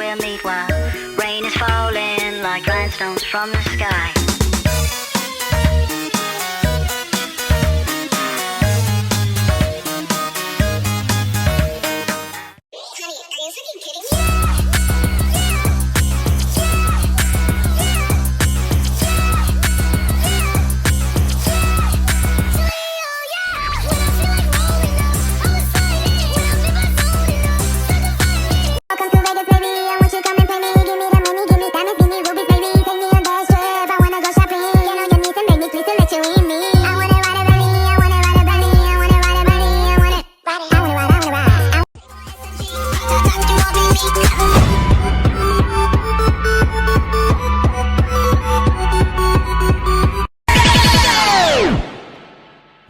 we'll meet while rain is falling like rhinestones from the sky.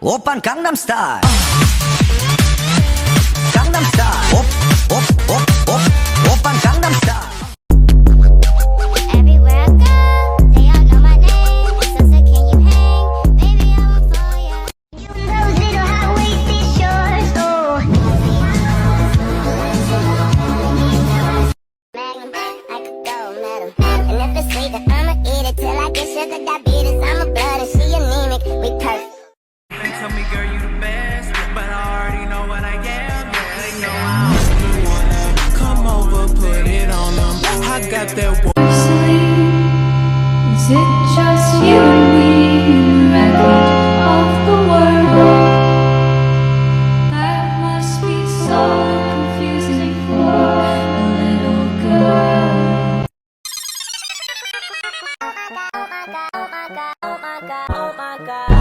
오빤 강남스타일 강남스타일 오빤 강남스타일 Everywhere I go, they all know my name. So can you hang? Baby, I want for ya. You and those little high-waisted shorts, oh. I could go metal. And if it's sweet, then I'ma eat it till I get sugar diabetes. I'm a blood and she anemic. We perfect. They tell me, girl, you the best, but I already know what I am. They know I wanna come over, put it on them. I got that. Is it just you and me, the wreckage of the world? That must be so confusing for a little girl. Oh my god, oh my god, oh my god, oh my god.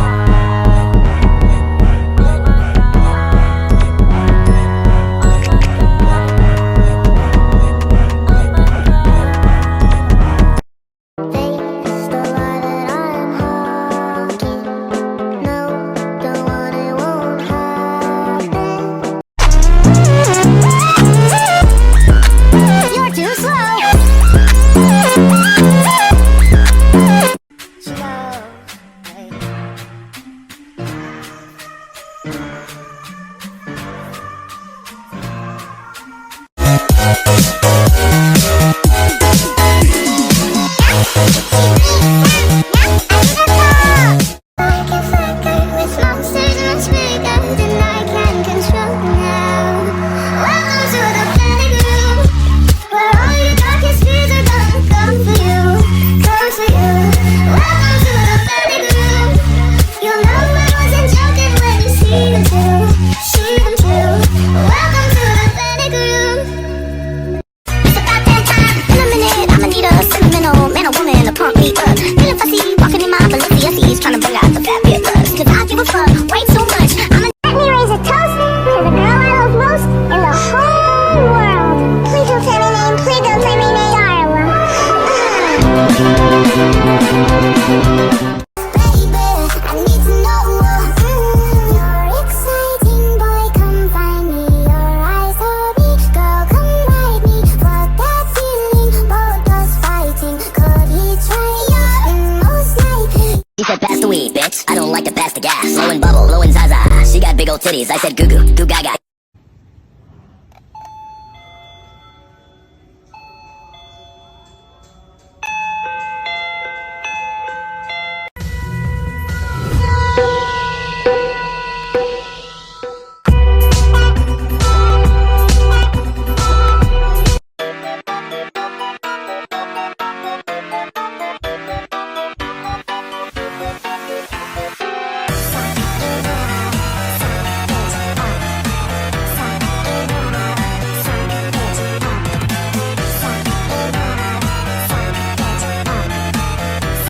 She said pass the weed, bitch. I don't like to pass the gas. Blowing bubble, blowing Zaza. She got big old titties. I said goo goo, goo gaga.